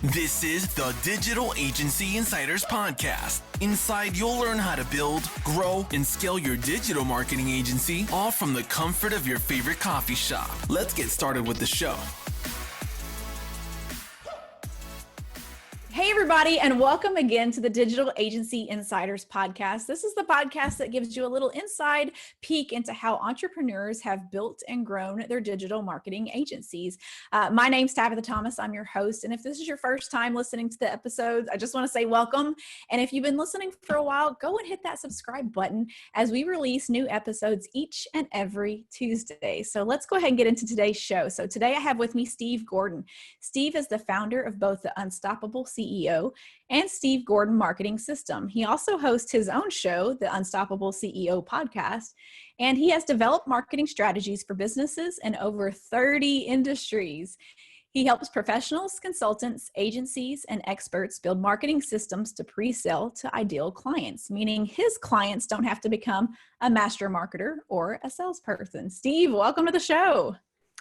This is the Digital Agency Insiders Podcast. Inside, you'll learn how to build, grow, and scale your digital marketing agency, all from the comfort of your favorite coffee shop. Let's get started with the show. Hey, everybody, and welcome again to the Digital Agency Insiders Podcast. This is the podcast that gives you a little inside peek into how entrepreneurs have built and grown their digital marketing agencies. My name's Tabitha Thomas. I'm your host. And if this is your first time listening to the episodes, I just want to say welcome. And if you've been listening for a while, go and hit that subscribe button as we release new episodes each and every Tuesday. So let's go ahead and get into today's show. So today I have with me Steve Gordon. Steve is the founder of both the Unstoppable CEO and Steve Gordon Marketing System. He also hosts his own show, the Unstoppable CEO podcast, and he has developed marketing strategies for businesses in over 30 industries. He helps professionals, consultants, agencies, and experts build marketing systems to pre-sell to ideal clients, meaning his clients don't have to become a master marketer or a salesperson. Steve, welcome to the show.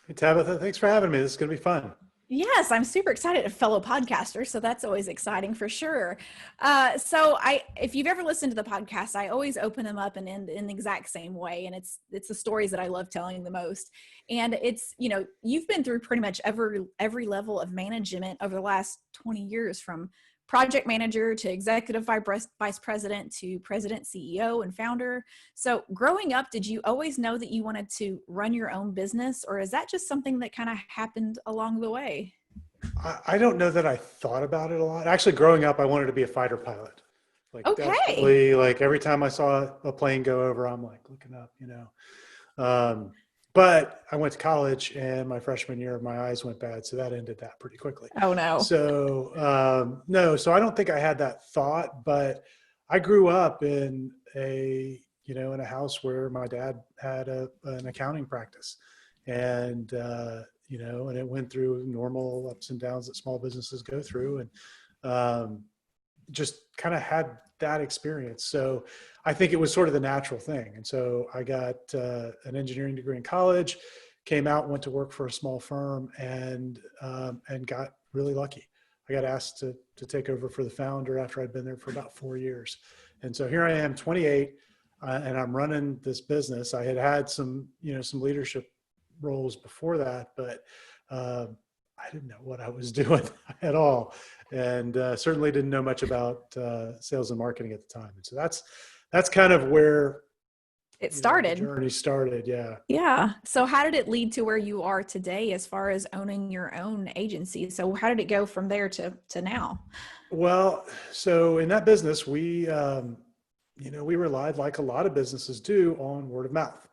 Hey, Tabitha, thanks for having me. This is going to be fun. Yes, I'm super excited, a fellow podcaster, so that's always exciting for sure. If you've ever listened to the podcast, I always open them up and end in the exact same way, and it's the stories that I love telling the most. And it's, you've been through pretty much every level of management over the last 20 years, from project manager to executive vice president to president, CEO, and founder. So growing up, did you always know that you wanted to run your own business, or is that just something that kind of happened along the way? I don't know that I thought about it a lot. Actually, growing up, I wanted to be a fighter pilot. Definitely, every time I saw a plane go over, I'm like looking up, But I went to college, and my freshman year, my eyes went bad. So that ended that pretty quickly. Oh, no. So, so I don't think I had that thought, but I grew up in a house where my dad had an accounting practice, and it went through normal ups and downs that small businesses go through, and just kind of had that experience. So I think it was sort of the natural thing. And so I got an engineering degree in college, came out, went to work for a small firm, and got really lucky. I got asked to take over for the founder after I'd been there for about 4 years. And so here I am, 28, and I'm running this business. I had some leadership roles before that, but I didn't know what I was doing at all, and certainly didn't know much about sales and marketing at the time. And so that's kind of where it started. The journey started. Yeah. Yeah. So how did it lead to where you are today as far as owning your own agency? So how did it go from there to now? Well, so in that business, we relied, like a lot of businesses do, on word of mouth.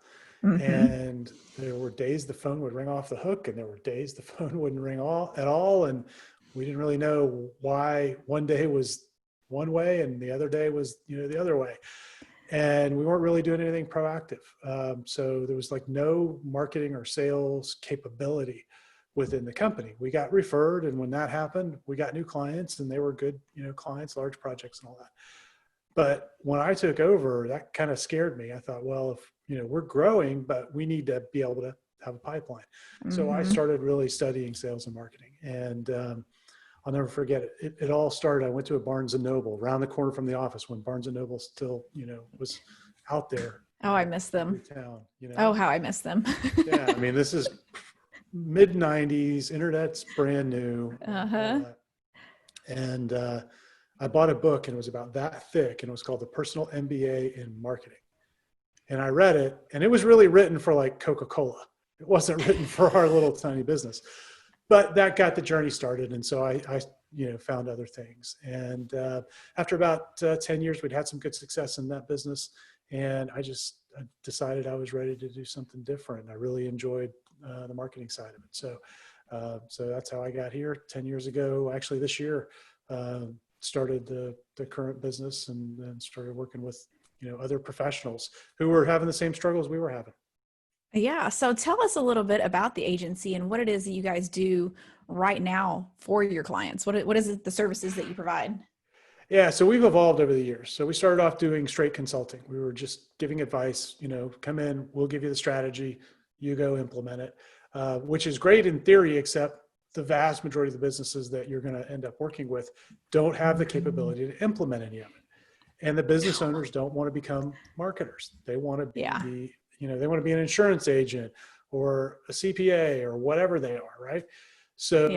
Mm-hmm. And there were days the phone would ring off the hook, and there were days the phone wouldn't ring at all. And we didn't really know why one day was one way and the other day was, the other way. And we weren't really doing anything proactive. So there was no marketing or sales capability within the company. We got referred, and when that happened, we got new clients, and they were good, clients, large projects and all that. But when I took over, that kind of scared me. I thought, well, if we're growing, but we need to be able to have a pipeline. Mm-hmm. So I started really studying sales and marketing, and I'll never forget it. It all started. I went to a Barnes and Noble around the corner from the office when Barnes and Noble still, was out there. Oh, I miss them. Town, Oh, how I miss them. Yeah, I mean, this is mid '90s. Internet's brand new. And I bought a book, and it was about that thick, and it was called The Personal MBA in Marketing. And I read it, and it was really written for Coca-Cola. It wasn't written for our little tiny business, but that got the journey started. And so I found other things. And after about 10 years, we'd had some good success in that business. And I decided I was ready to do something different. I really enjoyed the marketing side of it. So that's how I got here 10 years ago. Actually, this year, started the current business, and then started working with other professionals who were having the same struggles we were having. Yeah. So tell us a little bit about the agency and what it is that you guys do right now for your clients. What is it, the services that you provide? Yeah. So we've evolved over the years. So we started off doing straight consulting. We were just giving advice, come in, we'll give you the strategy, you go implement it, which is great in theory, except the vast majority of the businesses that you're going to end up working with don't have the capability to implement any of it. And the business owners don't want to become marketers. They want to be Yeah. they want to be an insurance agent or a CPA or whatever they are, right? So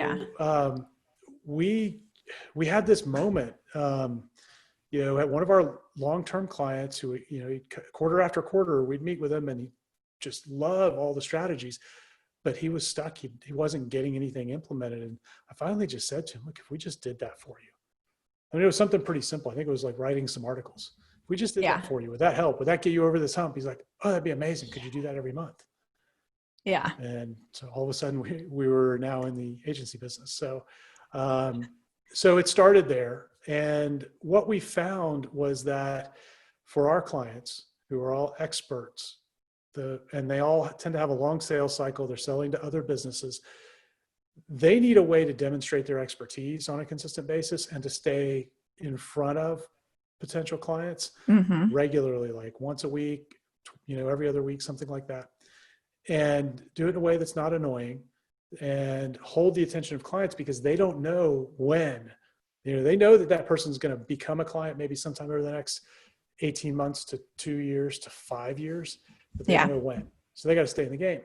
we had this moment, at one of our long-term clients who, quarter after quarter, we'd meet with him and he just loved all the strategies, but he was stuck. He wasn't getting anything implemented. And I finally just said to him, look, if we just did that for you, I mean, it was something pretty simple. I think it was like writing some articles. If we just did that for you, would that help? Would that get you over this hump? He's like, oh, that'd be amazing. Could you do that every month? Yeah. And so all of a sudden we were now in the agency business. So, so it started there. And what we found was that for our clients who are all experts, and they all tend to have a long sales cycle, they're selling to other businesses, they need a way to demonstrate their expertise on a consistent basis and to stay in front of potential clients regularly, like once a week, every other week, something like that, and do it in a way that's not annoying and hold the attention of clients, because they don't know when. They know that person's going to become a client maybe sometime over the next 18 months to 2 years to 5 years, but they don't know when. So they got to stay in the game.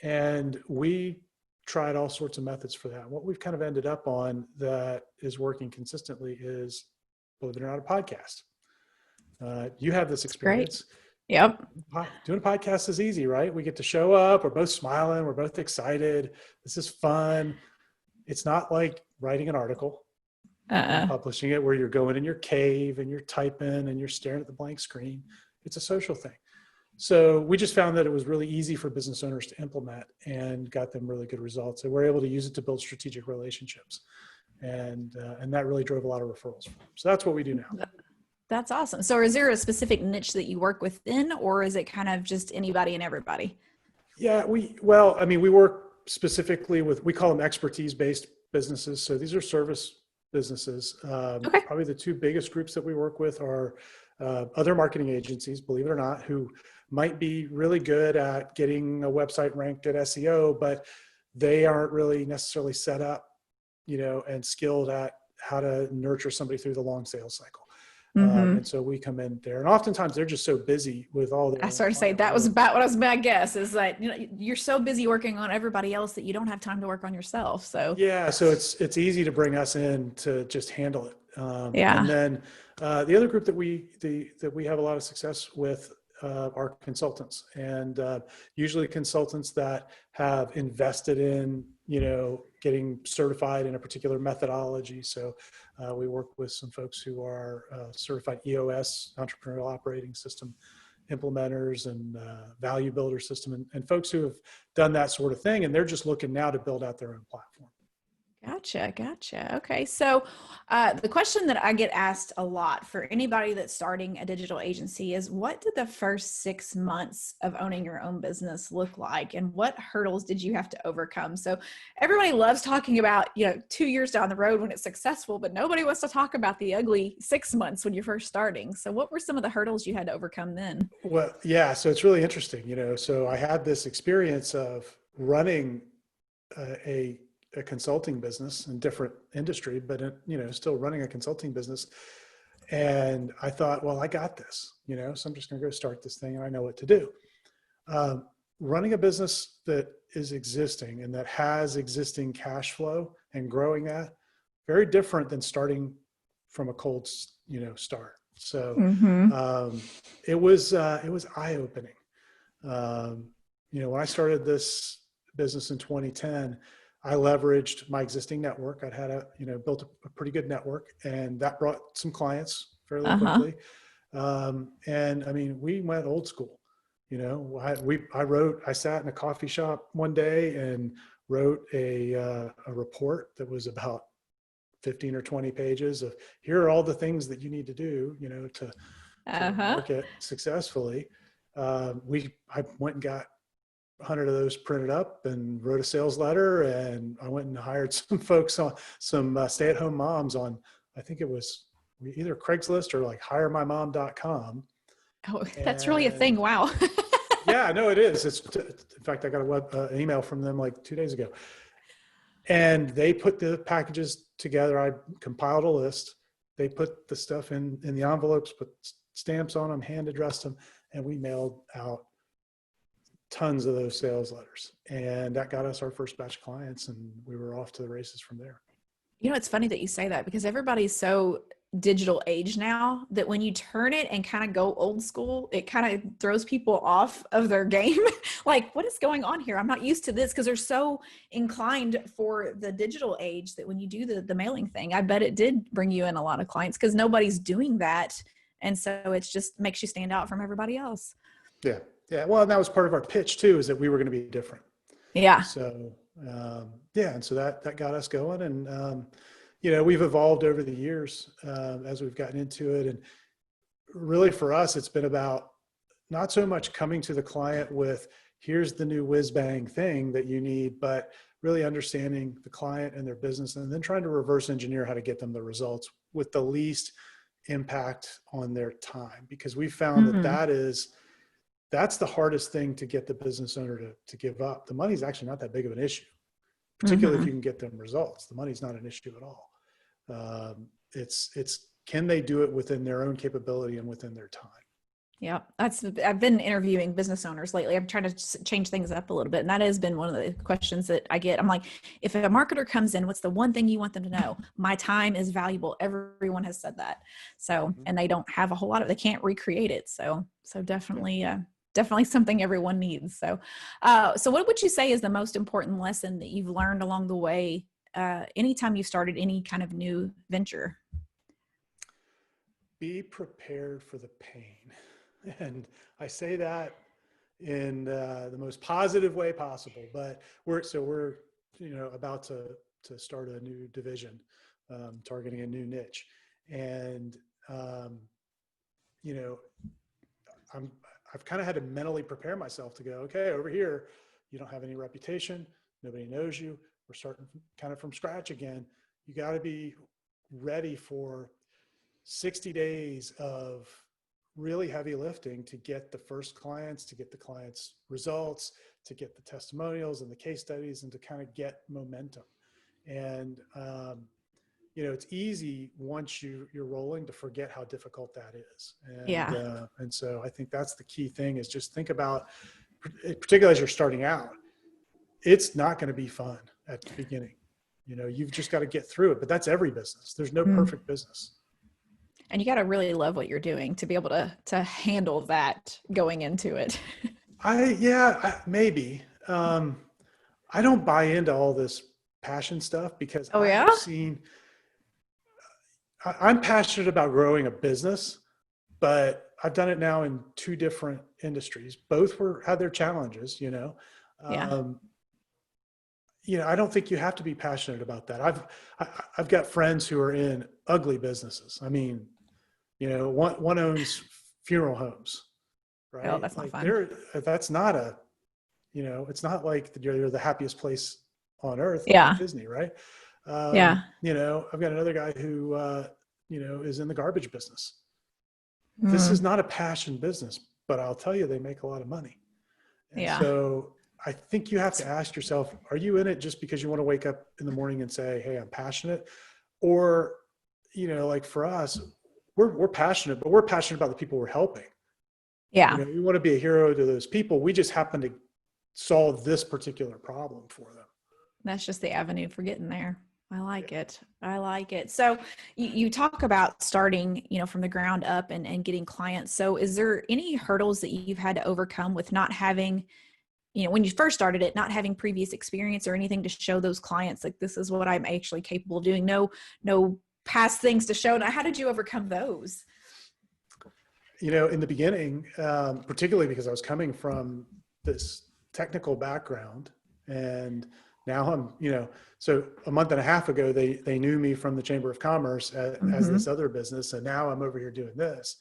And we tried all sorts of methods for that. What we've kind of ended up on that is working consistently is, believe it or not, a podcast. You have this experience. Great. Yep. Doing a podcast is easy, right? We get to show up. We're both smiling. We're both excited. This is fun. It's not like writing an article and publishing it where you're going in your cave and you're typing and you're staring at the blank screen. It's a social thing. So we just found that it was really easy for business owners to implement and got them really good results. And we're able to use it to build strategic relationships. And that really drove a lot of referrals for them. So that's what we do now. That's awesome. So is there a specific niche that you work within, or is it kind of just anybody and everybody? Yeah, we work specifically with, we call them expertise-based businesses. So these are service businesses. Probably the two biggest groups that we work with are other marketing agencies, believe it or not, who might be really good at getting a website ranked at SEO, but they aren't really necessarily set up, and skilled at how to nurture somebody through the long sales cycle. And so we come in there, and oftentimes they're just so busy with all the. I started to say that was about what I was my guess is that you're so busy working on everybody else that you don't have time to work on yourself. So so it's easy to bring us in to just handle it. And then the other group that we have a lot of success with are consultants, and usually consultants that have invested in getting certified in a particular methodology. So we work with some folks who are certified EOS, entrepreneurial operating system implementers, and value builder system, and folks who have done that sort of thing, and they're just looking now to build out their own platform. Gotcha. Okay. So the question that I get asked a lot for anybody that's starting a digital agency is, what did the first 6 months of owning your own business look like? And what hurdles did you have to overcome? So everybody loves talking about, 2 years down the road when it's successful, but nobody wants to talk about the ugly 6 months when you're first starting. So what were some of the hurdles you had to overcome then? Well, yeah. So it's really interesting, so I had this experience of running a consulting business in different industry, but still running a consulting business. And I thought, well, I got this, so I'm just going to go start this thing and I know what to do. Running a business that is existing and that has existing cash flow and growing that, very different than starting from a cold, start. So it was eye-opening. When I started this business in 2010, I leveraged my existing network. I'd had built a pretty good network, and that brought some clients fairly quickly. And I mean, we went old school. I sat in a coffee shop one day and wrote a report that was about 15 or 20 pages of, here are all the things that you need to do, to market successfully. I went and got 100 of those printed up and wrote a sales letter, and I went and hired some folks on some stay-at-home moms on, I think it was either Craigslist or like hiremymom.com. Oh, that's really a thing. Wow. Yeah, no, it is. In fact, I got an email from them like 2 days ago. And they put the packages together. I compiled a list. They put the stuff in the envelopes, put stamps on them, hand addressed them, and we mailed out tons of those sales letters. And that got us our first batch of clients, and we were off to the races from there. You know, it's funny that you say that, because everybody's so digital age now that when you turn it and kind of go old school, it kind of throws people off of their game. Like, what is going on here? I'm not used to this, because they're so inclined for the digital age that when you do the mailing thing, I bet it did bring you in a lot of clients, because nobody's doing that. And so it's just makes you stand out from everybody else. Yeah. Yeah. Well, and that was part of our pitch too, is that we were going to be different. Yeah. So, and so that got us going. And, we've evolved over the years as we've gotten into it. And really for us, it's been about not so much coming to the client with, here's the new whiz bang thing that you need, but really understanding the client and their business, and then trying to reverse engineer how to get them the results with the least impact on their time. Because we found that's the hardest thing to get the business owner to give up. The money's actually not that big of an issue, particularly if you can get them results. The money's not an issue at all. It's can they do it within their own capability and within their time? Yeah, I've been interviewing business owners lately. I'm trying to change things up a little bit. And that has been one of the questions that I get. I'm like, if a marketer comes in, what's the one thing you want them to know? My time is valuable. Everyone has said that. So, and they don't have a whole lot of, they can't recreate it. So definitely, definitely something everyone needs. So what would you say is the most important lesson that you've learned along the way, anytime you started any kind of new venture? Be prepared for the pain. And I say that in the most positive way possible, but we're about to start a new division, targeting a new niche. And, I've kind of had to mentally prepare myself to go, okay, over here, you don't have any reputation. Nobody knows you. We're starting kind of from scratch again. You got to be ready for 60 days of really heavy lifting to get the first clients, to get the clients' results, to get the testimonials and the case studies, and to kind of get momentum. And, it's easy once you're rolling to forget how difficult that is. And, and so I think that's the key thing, is just think about, particularly as you're starting out, it's not going to be fun at the beginning. You've just got to get through it, but that's every business. There's no perfect business. And you got to really love what you're doing to be able to handle that going into it. Maybe. I don't buy into all this passion stuff, because I've seen, I'm passionate about growing a business, but I've done it now in two different industries. Both had their challenges, I don't think you have to be passionate about that. I've got friends who are in ugly businesses. I mean, one owns funeral homes, right? Oh, that's not fun. That's not it's not like you're the happiest place on earth, like Disney, right? I've got another guy who, is in the garbage business. This is not a passion business, but I'll tell you, they make a lot of money. And so I think you have to ask yourself, are you in it just because you want to wake up in the morning and say, hey, I'm passionate? Or, like for us, we're passionate, but we're passionate about the people we're helping. Yeah. We want to be a hero to those people. We just happen to solve this particular problem for them. That's just the avenue for getting there. I like it. I like it. So you talk about starting, from the ground up and getting clients. So is there any hurdles that you've had to overcome with not having, when you first started it, not having previous experience or anything to show those clients, like, this is what I'm actually capable of doing? No past things to show. Now, how did you overcome those? In the beginning, particularly because I was coming from this technical background, and now I'm, so a month and a half ago, they knew me from the Chamber of Commerce as this other business. And now I'm over here doing this.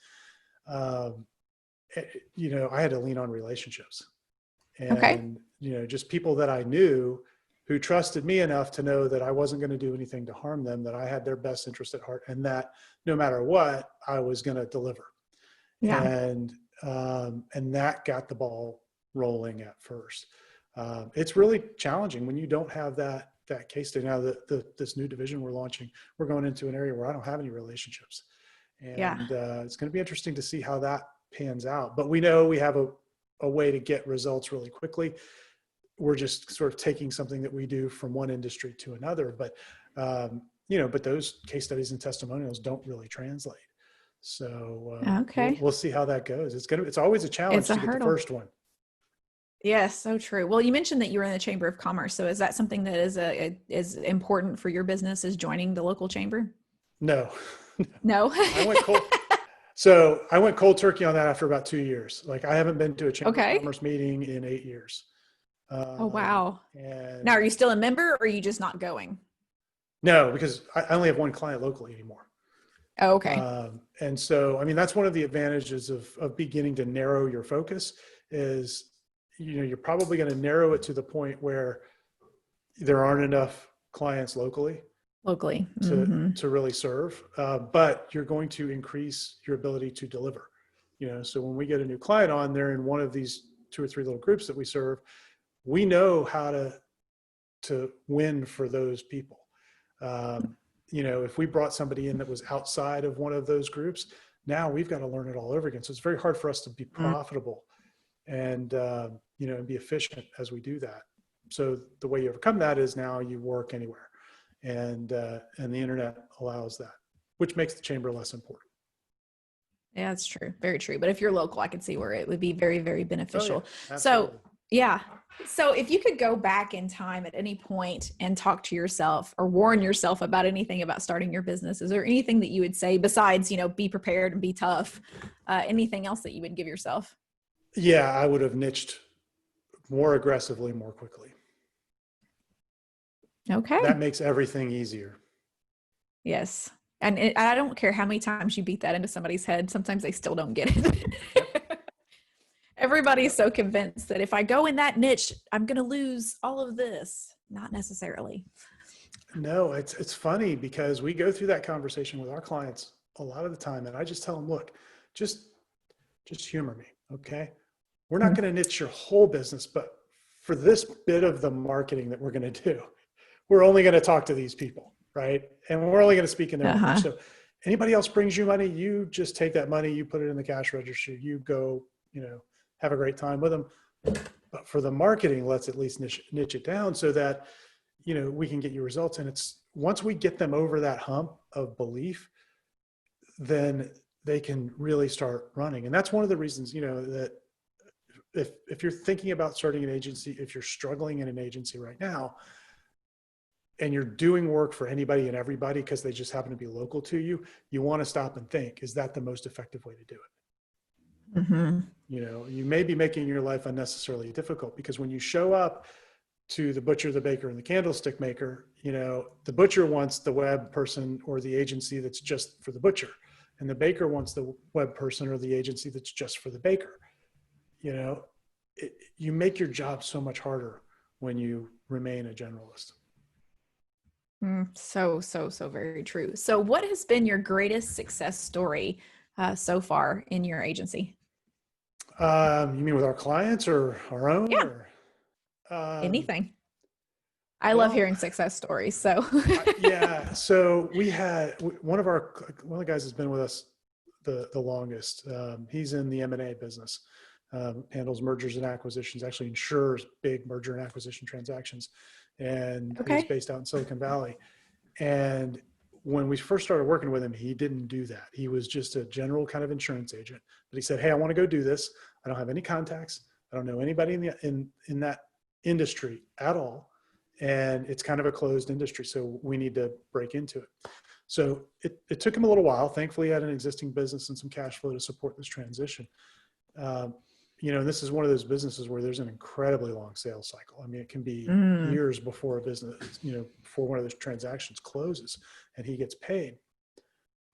I had to lean on relationships and, just people that I knew who trusted me enough to know that I wasn't going to do anything to harm them, that I had their best interest at heart, and that no matter what, I was going to deliver. Yeah. And that got the ball rolling at first. It's really challenging when you don't have that that case study. Now this new division we're launching, we're going into an area where I don't have any relationships. And it's going to be interesting to see how that pans out. But we know we have a way to get results really quickly. We're just sort of taking something that we do from one industry to another. But, but those case studies and testimonials don't really translate. So we'll see how that goes. It's always a challenge to get the first one. Yes, so true. Well, you mentioned that you were in the Chamber of Commerce. So is that something that is important for your business, is joining the local chamber? No. No. I went cold turkey on that after about 2 years. Like, I haven't been to a Chamber of Commerce meeting in 8 years. Oh, wow. And now, are you still a member, or are you just not going? No, because I only have one client locally anymore. Oh, okay. And so, I mean, that's one of the advantages of beginning to narrow your focus is, you're probably going to narrow it to the point where there aren't enough clients locally to really serve, but you're going to increase your ability to deliver. So when we get a new client on, they're in one of these 2 or 3 little groups that we serve. We know how to win for those people. If we brought somebody in that was outside of one of those groups, now we've got to learn it all over again. So it's very hard for us to be profitable and be efficient as we do that. So the way you overcome that is now you work anywhere, and the internet allows that, which makes the chamber less important. Yeah, that's true. Very true. But if you're local, I can see where it would be very, very beneficial. Oh, yeah, So if you could go back in time at any point and talk to yourself or warn yourself about anything about starting your business, is there anything that you would say besides, be prepared and be tough? Anything else that you would give yourself? Yeah, I would have niched more aggressively, more quickly. Okay. That makes everything easier. Yes. And I don't care how many times you beat that into somebody's head. Sometimes they still don't get it. Everybody's so convinced that if I go in that niche, I'm going to lose all of this. Not necessarily. No, it's funny because we go through that conversation with our clients a lot of the time. And I just tell them, look, just humor me. Okay. We're not going to niche your whole business, but for this bit of the marketing that we're going to do, we're only going to talk to these people. Right. And we're only going to speak in their language. So anybody else brings you money, you just take that money, you put it in the cash register, you go, have a great time with them. But for the marketing, let's at least niche it down so that, we can get you results. And it's once we get them over that hump of belief, then they can really start running. And that's one of the reasons, that if you're thinking about starting an agency, if you're struggling in an agency right now, and you're doing work for anybody and everybody because they just happen to be local to you, you want to stop and think, is that the most effective way to do it? Mm-hmm. You may be making your life unnecessarily difficult because when you show up to the butcher, the baker, and the candlestick maker, the butcher wants the web person or the agency that's just for the butcher, and the baker wants the web person or the agency that's just for the baker. You make your job so much harder when you remain a generalist. So very true. So what has been your greatest success story so far in your agency? You mean with our clients or our own? Yeah. Or, anything. I love hearing success stories. So yeah. So we had one of the guys has been with us the longest. He's in the M&A business, handles mergers and acquisitions, actually insures big merger and acquisition transactions. And he's based out in Silicon Valley. And when we first started working with him, he didn't do that. He was just a general kind of insurance agent. But he said, hey, I want to go do this. I don't have any contacts. I don't know anybody in that industry at all. And it's kind of a closed industry. So we need to break into it. So it took him a little while. Thankfully, he had an existing business and some cash flow to support this transition. This is one of those businesses where there's an incredibly long sales cycle. I mean, it can be years before a business, before one of those transactions closes and he gets paid.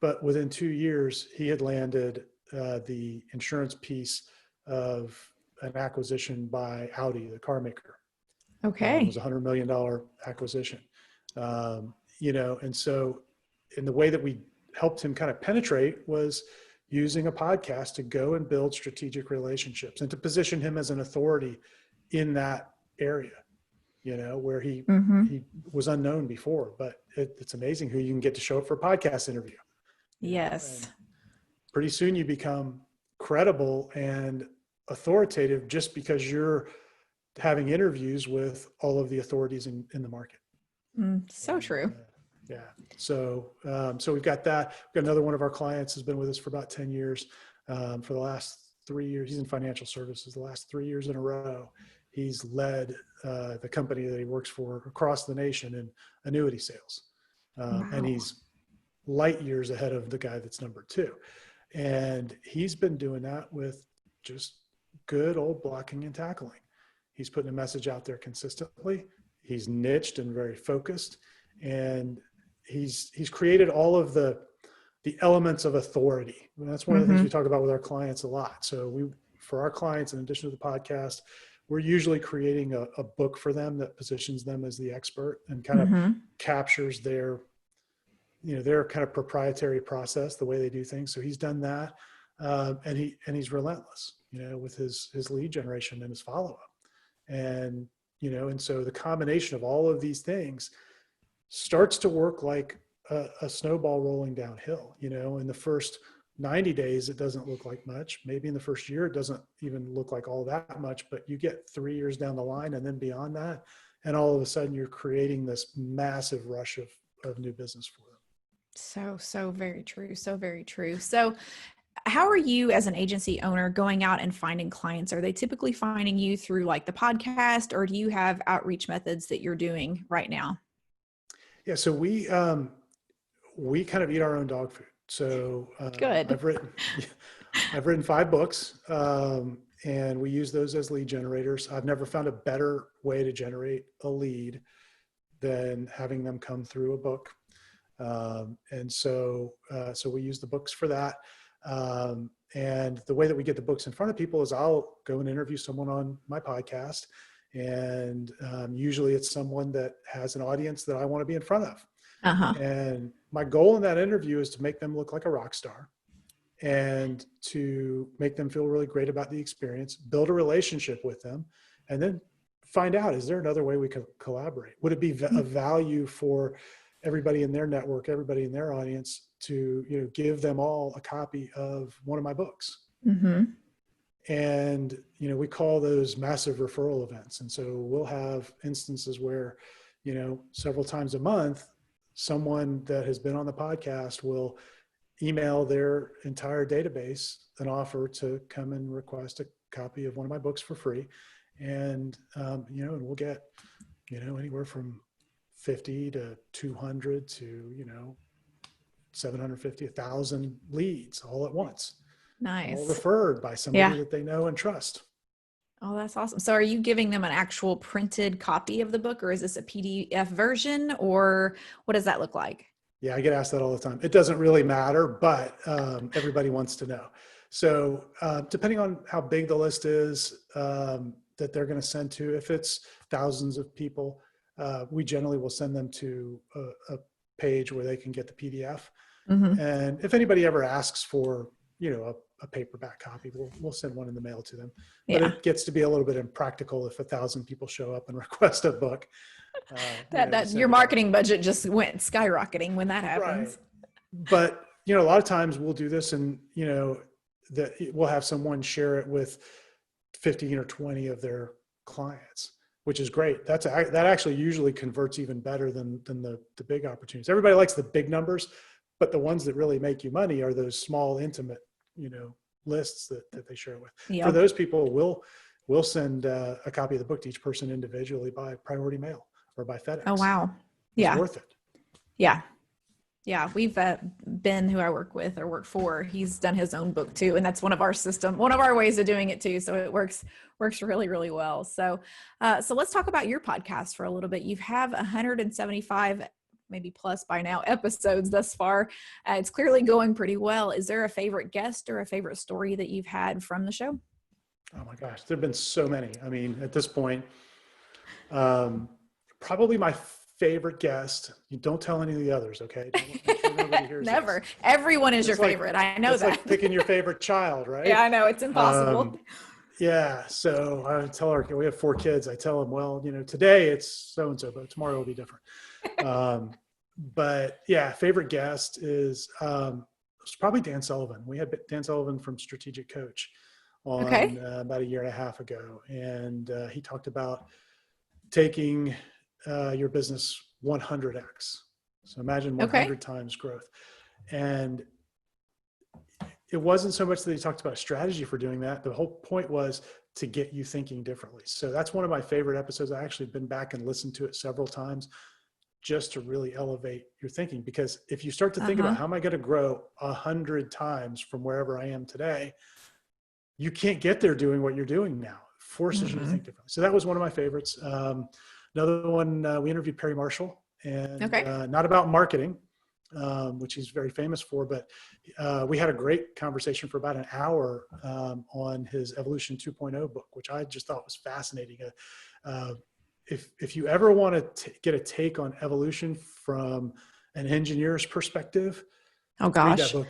But within 2 years, he had landed the insurance piece of an acquisition by Audi, the car maker. Okay. It was a $100 million acquisition. And so in the way that we helped him kind of penetrate was using a podcast to go and build strategic relationships and to position him as an authority in that area. where Mm-hmm. he was unknown before, but it's amazing who you can get to show up for a podcast interview. Yes. Pretty soon you become credible and authoritative just because you're having interviews with all of the authorities in the market. So true. Yeah. So we've got that. We've got another one of our clients has been with us for about 10 years. For the last 3 years, he's in financial services. The last 3 years in a row, he's led the company that he works for across the nation in annuity sales. Wow. And he's light years ahead of the guy that's number 2. And he's been doing that with just good old blocking and tackling. He's putting a message out there consistently. He's niched and very focused, and he's created all of the elements of authority. And that's one of the things we talk about with our clients a lot. So for our clients, in addition to the podcast, we're usually creating a book for them that positions them as the expert and kind of captures their kind of proprietary process, the way they do things. So he's done that. And he's relentless, with his lead generation and his follow-up. And so the combination of all of these things starts to work like a snowball rolling downhill. In the first 90 days, it doesn't look like much. Maybe in the first year, it doesn't even look like all that much, but you get 3 years down the line and then beyond that, and all of a sudden you're creating this massive rush of new business for them. So very true. So very true. So how are you as an agency owner going out and finding clients? Are they typically finding you through like the podcast, or do you have outreach methods that you're doing right now? Yeah. So we kind of eat our own dog food. So Good. I've written 5 books, and we use those as lead generators. I've never found a better way to generate a lead than having them come through a book. And so we use the books for that. And the way that we get the books in front of people is I'll go and interview someone on my podcast. And usually it's someone that has an audience that I want to be in front of. And my goal in that interview is to make them look like a rock star and to make them feel really great about the experience, build a relationship with them, and then find out, is there another way we could collaborate? Would it be of value for everybody in their network, everybody in their audience to, give them all a copy of one of my books? And, we call those massive referral events. And so we'll have instances where, several times a month, someone that has been on the podcast will email their entire database an offer to come and request a copy of one of my books for free. And, and we'll get, anywhere from 50 to 200 to, 750, 1,000 leads all at once. Nice. All referred by somebody that they know and trust. Oh, that's awesome. So are you giving them an actual printed copy of the book, or is this a PDF version, or what does that look like? Yeah, I get asked that all the time. It doesn't really matter, but everybody wants to know. So depending on how big the list is that they're going to send to, if it's thousands of people, we generally will send them to a page where they can get the PDF. And if anybody ever asks for, a paperback copy, we'll send one in the mail to them. But it gets to be a little bit impractical if 1,000 people show up and request a book. That your marketing budget just went skyrocketing when that happens. Right. But, a lot of times we'll do this and, that we'll have someone share it with 15 or 20 of their clients, which is great. That actually usually converts even better than the big opportunities. Everybody likes the big numbers, but the ones that really make you money are those small, intimate, lists that they share with. For those people, we'll send a copy of the book to each person individually by priority mail or by FedEx. Oh, wow. It's worth it. Yeah. Yeah. We've Ben, who I work with or work for, he's done his own book too. And that's one of our ways of doing it too. So it works really, really well. So let's talk about your podcast for a little bit. You have 175 maybe plus by now episodes thus far. It's clearly going pretty well. Is there a favorite guest or a favorite story that you've had from the show? Oh my gosh, there've been so many. I mean, at this point, probably my favorite guest. You don't tell any of the others, okay? Never. Everyone is your favorite. I know that. It's like picking your favorite child, right? Yeah, I know. It's impossible. Yeah. So I tell we have 4 kids. I tell them, well, today it's so-and-so, but tomorrow will be different. But yeah, favorite guest is, it's probably Dan Sullivan. We had Dan Sullivan from Strategic Coach on Okay. about a year and a half ago. And he talked about taking your business 100x. So imagine Okay. 100 times growth. And it wasn't so much that he talked about a strategy for doing that. The whole point was to get you thinking differently. So that's one of my favorite episodes. I actually been back and listened to it several times just to really elevate your thinking. Because if you start to think about how am I going to grow 100 times from wherever I am today, you can't get there doing what you're doing now. It forces you to think differently. So that was one of my favorites. Another one, we interviewed Perry Marshall, and not about marketing, which he's very famous for, but we had a great conversation for about an hour on his Evolution 2.0 book, which I just thought was fascinating. If you ever want to get a take on evolution from an engineer's perspective, Oh read that gosh. book.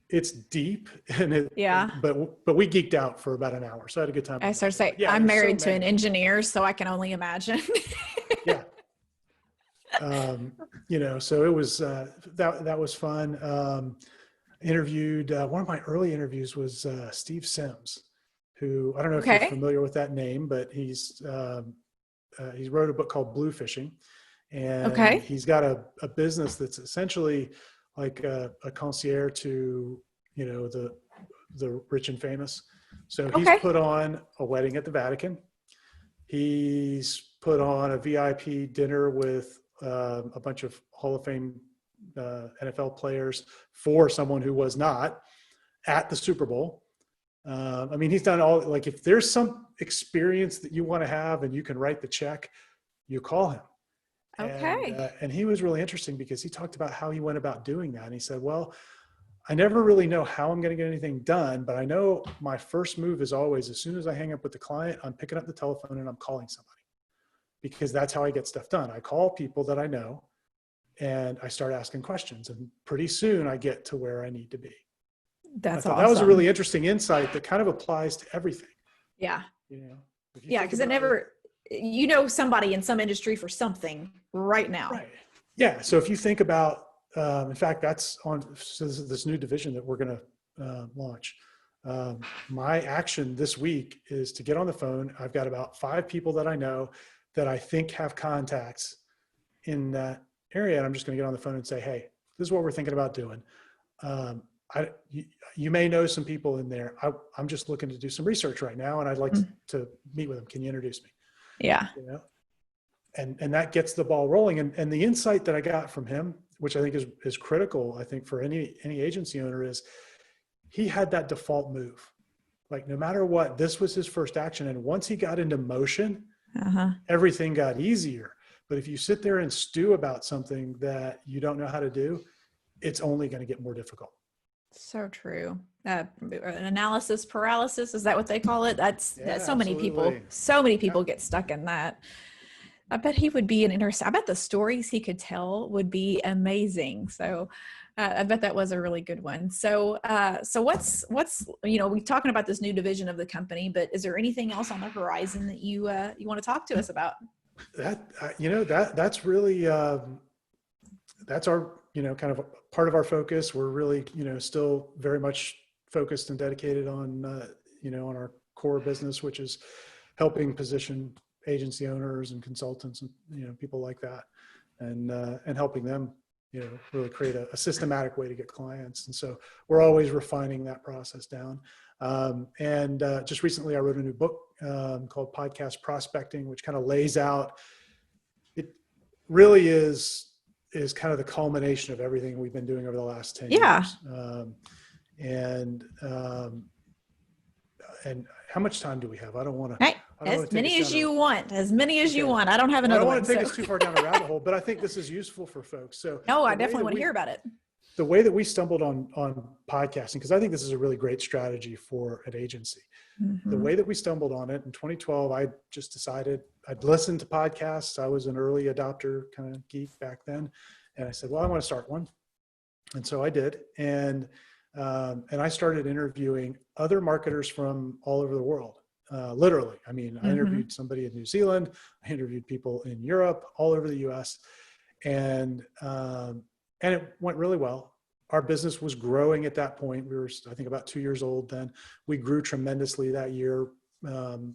It's deep, and but we geeked out for about an hour, so I had a good time. I started to say, yeah, I'm married to an engineer, so I can only imagine. Yeah. So it was, that was fun. Interviewed, one of my early interviews was Steve Sims, who, I don't know if you're familiar with that name, but he wrote a book called Blue Fishing, and he's got a business that's essentially like a concierge to, the rich and famous. So he's put on a wedding at the Vatican. He's put on a VIP dinner with a bunch of Hall of Fame NFL players for someone who was not at the Super Bowl. I mean, he's done all, like, if there's some experience that you want to have and you can write the check, you call him. And he was really interesting because he talked about how he went about doing that. And he said, well, I never really know how I'm going to get anything done, but I know my first move is always, as soon as I hang up with the client, I'm picking up the telephone and I'm calling somebody, because that's how I get stuff done. I call people that I know and I start asking questions, and pretty soon I get to where I need to be. That's awesome. That was a really interesting insight that kind of applies to everything. Yeah. Yeah. Because somebody in some industry for something right now. Right. Yeah. So if you think about, in fact, that's on, so this new division that we're going to launch. My action this week is to get on the phone. I've got about 5 people that I know that I think have contacts in that area. And I'm just going to get on the phone and say, hey, this is what we're thinking about doing. You may know some people in there. I'm just looking to do some research right now, and I'd like to meet with them. Can you introduce me? Yeah. And that gets the ball rolling. And the insight that I got from him, which I think is critical, I think, for any agency owner, is he had that default move. Like, no matter what, this was his first action. And once he got into motion, everything got easier. But if you sit there and stew about something that you don't know how to do, it's only going to get more difficult. So true. Analysis paralysis, is that what they call it? That's so many people get stuck in that. I bet he would be I bet the stories he could tell would be amazing. So I bet that was a really good one. So what's we're talking about this new division of the company, but is there anything else on the horizon that you want to talk to us about? That's really, that's our, kind of part of our focus. We're really, still very much focused and dedicated on, on our core business, which is helping position agency owners and consultants and, people like that, and helping them, really create a systematic way to get clients. And so we're always refining that process down. Just recently I wrote a new book called Podcast Prospecting, which kind of lays out, it really is kind of the culmination of everything we've been doing over the last 10 years. And how much time do we have? I don't want to. As many as you want. I don't have another one. I don't want to take us too far down a rabbit hole, but I think this is useful for folks. So no, I definitely want to hear about it. The way that we stumbled on podcasting, because I think this is a really great strategy for an agency. The way that we stumbled on it in 2012, I just decided I'd listen to podcasts. I was an early adopter kind of geek back then. And I said, well, I want to start one. And so I did. And I started interviewing other marketers from all over the world. literally. I mean, I interviewed somebody in New Zealand. I interviewed people in Europe, all over the US. And it went really well. Our business was growing at that point. We were, I think, about 2 years old then. We grew tremendously that year,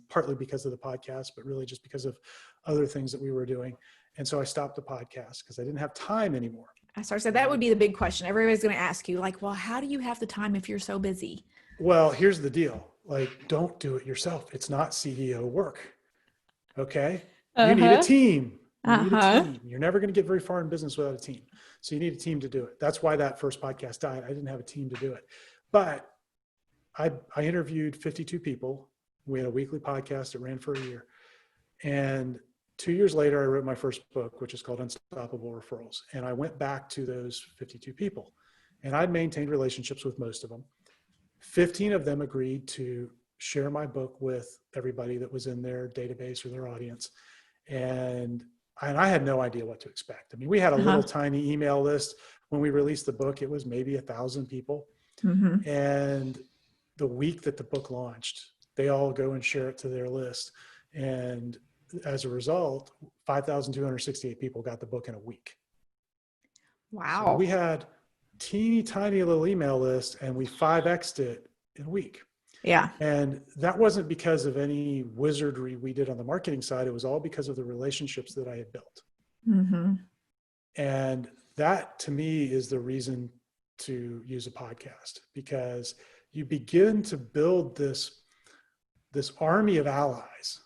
partly because of the podcast, but really just because of other things that we were doing. And so I stopped the podcast because I didn't have time anymore. So that would be the big question. Everybody's going to ask you, like, well, how do you have the time if you're so busy? Well, here's the deal. Like, don't do it yourself. It's not CEO work. Okay. You need a team. You need a team. You're never going to get very far in business without a team. So you need a team to do it. That's why that first podcast died. I didn't have a team to do it. But I interviewed 52 people. We had a weekly podcast that ran for a year. And 2 years later, I wrote my first book, which is called Unstoppable Referrals. And I went back to those 52 people. And I'd maintained relationships with most of them. 15 of them agreed to share my book with everybody that was in their database or their audience. And I had no idea what to expect. I mean, we had a little tiny email list. When we released the book, it was maybe 1,000 people. And the week that the book launched, they all go and share it to their list. And as a result, 5,268 people got the book in a week. Wow. So we had teeny tiny little email list and we 5x'd it in a week. Yeah. And that wasn't because of any wizardry we did on the marketing side. It was all because of the relationships that I had built. And that to me is the reason to use a podcast, because you begin to build this army of allies.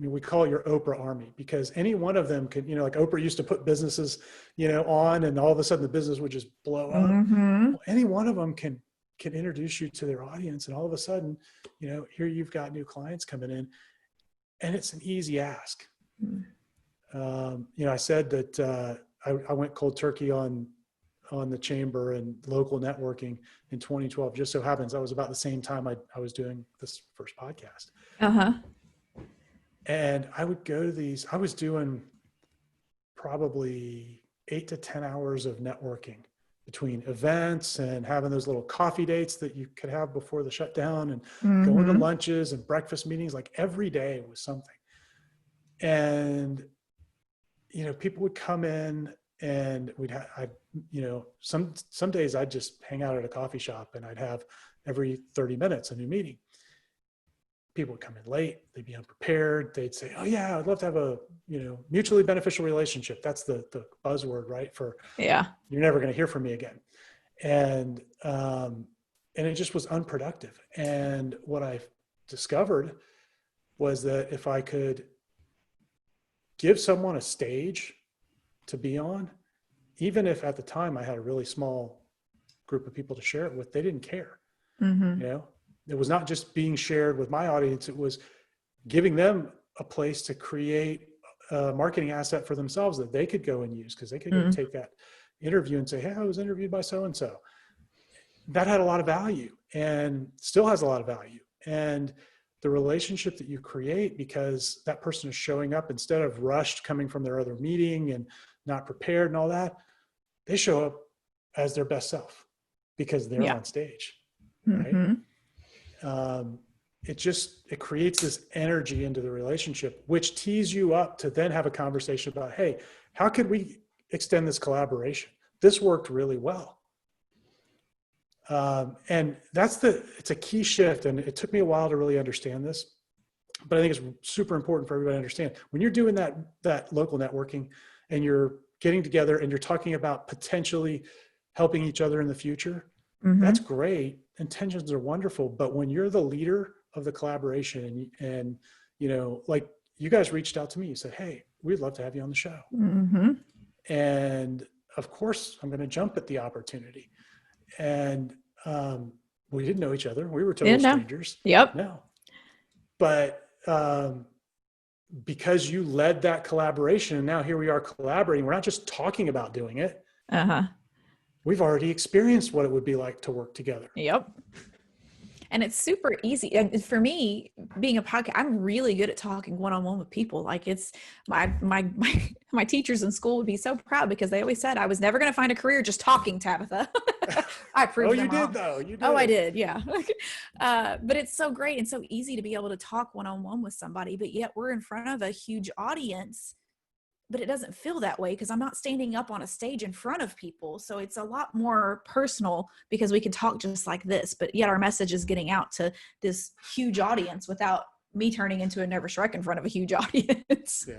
We call it your Oprah army, because any one of them could, like Oprah used to put businesses, on, and all of a sudden the business would just blow up. Well, any one of them can introduce you to their audience. And all of a sudden, here you've got new clients coming in, and it's an easy ask. I said that I went cold turkey on the chamber and local networking in 2012. Just so happens that was about the same time I was doing this first podcast. And I would go to these, I was doing probably 8 to 10 hours of networking between events and having those little coffee dates that you could have before the shutdown, and going to lunches and breakfast meetings. Like every day was something. And, people would come in and some days I'd just hang out at a coffee shop and I'd have every 30 minutes a new meeting. People would come in late, they'd be unprepared. They'd say, oh yeah, I'd love to have a, mutually beneficial relationship. That's the buzzword, right? You're never going to hear from me again. And it just was unproductive. And what I discovered was that if I could give someone a stage to be on, even if at the time I had a really small group of people to share it with, they didn't care. It was not just being shared with my audience. It was giving them a place to create a marketing asset for themselves that they could go and use, because they could go take that interview and say, hey, I was interviewed by so-and-so. That had a lot of value and still has a lot of value. And the relationship that you create, because that person is showing up instead of rushed coming from their other meeting and not prepared and all that, they show up as their best self because they're on stage, right? It creates this energy into the relationship, which tees you up to then have a conversation about, hey, how could we extend this collaboration? This worked really well. And it's a key shift. And it took me a while to really understand this, but I think it's super important for everybody to understand. When you're doing that local networking and you're getting together and you're talking about potentially helping each other in the future, that's great. Intentions are wonderful. But when you're the leader of the collaboration and like you guys reached out to me, you said, hey, we'd love to have you on the show. And of course I'm going to jump at the opportunity. And we didn't know each other. We were total strangers. No. But because you led that collaboration, and now here we are collaborating, we're not just talking about doing it. We've already experienced what it would be like to work together. And it's super easy. And for me, being a podcast, I'm really good at talking one-on-one with people. Like it's my teachers in school would be so proud because they always said I was never going to find a career just talking, Tabitha. I proved Oh, you them did wrong. though. You did. Oh, I did. Yeah. But it's so great and so easy to be able to talk one-on-one with somebody, but yet we're in front of a huge audience, but it doesn't feel that way because I'm not standing up on a stage in front of people. So it's a lot more personal because we can talk just like this, but yet our message is getting out to this huge audience without me turning into a nervous wreck in front of a huge audience. Yeah.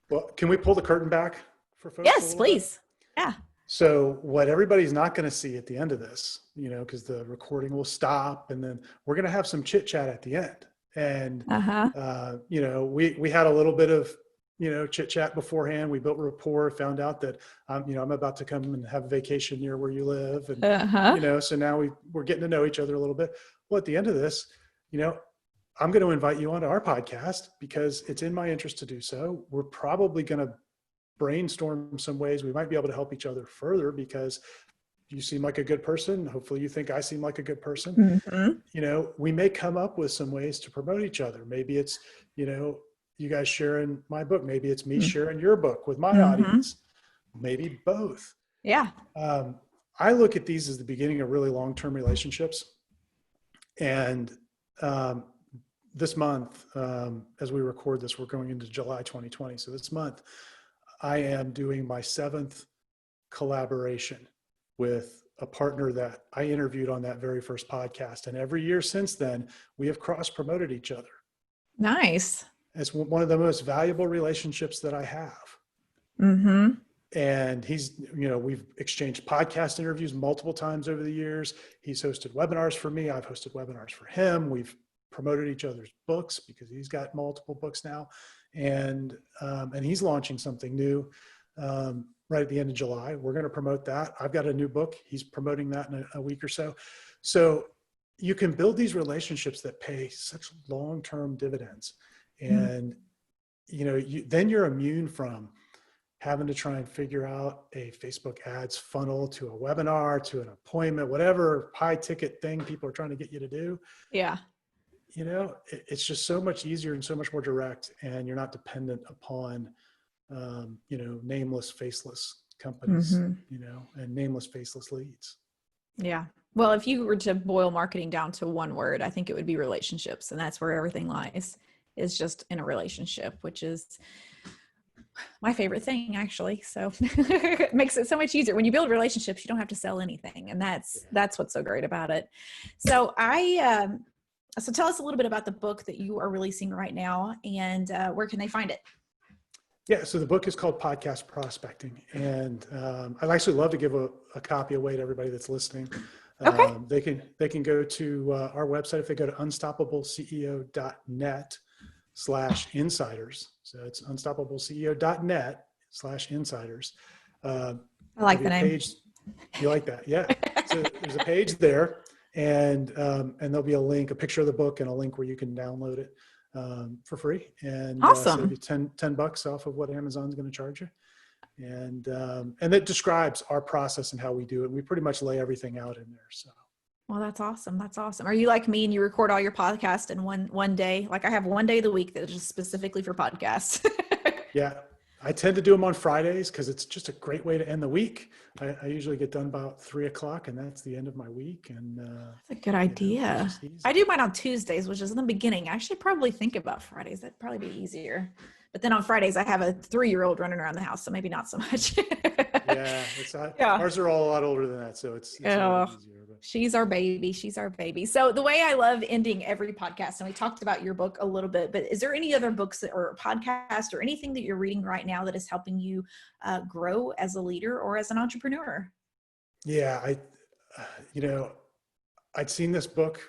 Well, can we pull the curtain back for folks? Yes, please. Yeah. So what everybody's not going to see at the end of this, because the recording will stop, and then we're going to have some chit chat at the end. And, we had a little bit of, chit chat beforehand. We built rapport, found out that, I'm about to come and have a vacation near where you live. And, so now we're getting to know each other a little bit. Well, at the end of this, I'm going to invite you onto our podcast because it's in my interest to do so. We're probably going to brainstorm some ways we might be able to help each other further because you seem like a good person. Hopefully you think I seem like a good person. Mm-hmm. We may come up with some ways to promote each other. Maybe it's, you guys sharing my book. Maybe it's me sharing your book with my audience. Maybe both. Yeah. I look at these as the beginning of really long-term relationships. And this month, as we record this, we're going into July 2020. So this month, I am doing my 7th collaboration with a partner that I interviewed on that very first podcast. And every year since then, we have cross-promoted each other. Nice. It's one of the most valuable relationships that I have. Mm-hmm. And he's, we've exchanged podcast interviews multiple times over the years. He's hosted webinars for me. I've hosted webinars for him. We've promoted each other's books because he's got multiple books now. And he's launching something new right at the end of July. We're going to promote that. I've got a new book. He's promoting that in a week or so. So you can build these relationships that pay such long-term dividends. And, then you're immune from having to try and figure out a Facebook ads funnel to a webinar, to an appointment, whatever high ticket thing people are trying to get you to do. Yeah. It's just so much easier and so much more direct, and you're not dependent upon, nameless, faceless companies, and nameless, faceless leads. Yeah. Well, if you were to boil marketing down to one word, I think it would be relationships. And that's where everything lies, is just in a relationship, which is my favorite thing, actually. So it makes it so much easier. When you build relationships, you don't have to sell anything. And that's what's so great about it. So so tell us a little bit about the book that you are releasing right now, and where can they find it? Yeah, so the book is called Podcast Prospecting, and I'd actually love to give a copy away to everybody that's listening. Okay. They can go to our website. If they go to unstoppableceo.net/insiders. So it's unstoppableceo.net/insiders. I like the name. You like that? Yeah. So there's a page there, and there'll be a picture of the book and a link where you can download it for free, and awesome. save you $10 off of what Amazon's going to charge you. And it describes our process and how we do it. We pretty much lay everything out in there. So. Well, that's awesome. That's awesome. Are you like me and you record all your podcasts in one day? Like I have one day of the week that is just specifically for podcasts. Yeah. I tend to do them on Fridays because it's just a great way to end the week. I usually get done about 3:00, and that's the end of my week. And that's a good idea. I do mine on Tuesdays, which is in the beginning. I should probably think about Fridays. That'd probably be easier. But then on Fridays, I have a 3-year-old running around the house, so maybe not so much. Ours are all a lot older than that, so it's a lot easier. But. She's our baby. She's our baby. So the way I love ending every podcast, and we talked about your book a little bit, but is there any other books or podcast or anything that you're reading right now that is helping you grow as a leader or as an entrepreneur? Yeah, I'd seen this book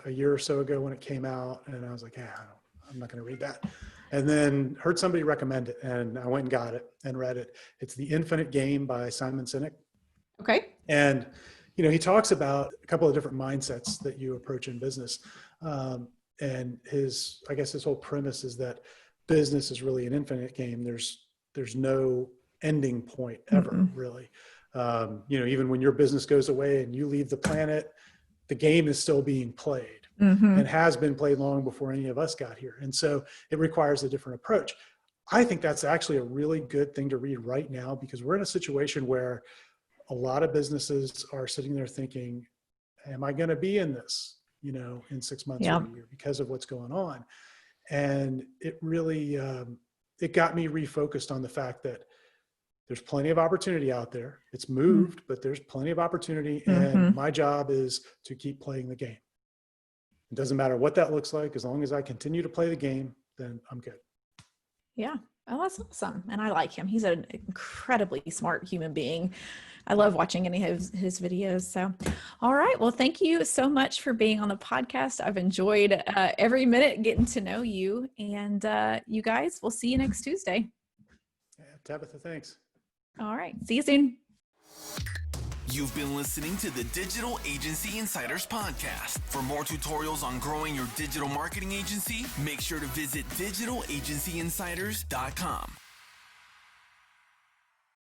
a year or so ago when it came out, and I was like, I'm not going to read that. And then heard somebody recommend it, and I went and got it and read it. It's The Infinite Game by Simon Sinek. Okay. And, he talks about a couple of different mindsets that you approach in business. And his whole premise is that business is really an infinite game. There's no ending point ever, really. Even when your business goes away and you leave the planet, the game is still being played. And has been played long before any of us got here. And so it requires a different approach. I think that's actually a really good thing to read right now, because we're in a situation where a lot of businesses are sitting there thinking, am I going to be in this, in 6 months or a year because of what's going on? And it really, it got me refocused on the fact that there's plenty of opportunity out there. It's moved, but there's plenty of opportunity. And my job is to keep playing the game. It doesn't matter what that looks like. As long as I continue to play the game, then I'm good. Yeah. Oh, that's awesome. And I like him. He's an incredibly smart human being. I love watching any of his videos. So, all right. Well, thank you so much for being on the podcast. I've enjoyed every minute getting to know you. And you guys, we'll see you next Tuesday. Yeah, Tabitha, thanks. All right. See you soon. You've been listening to the Digital Agency Insiders Podcast. For more tutorials on growing your digital marketing agency, make sure to visit digitalagencyinsiders.com.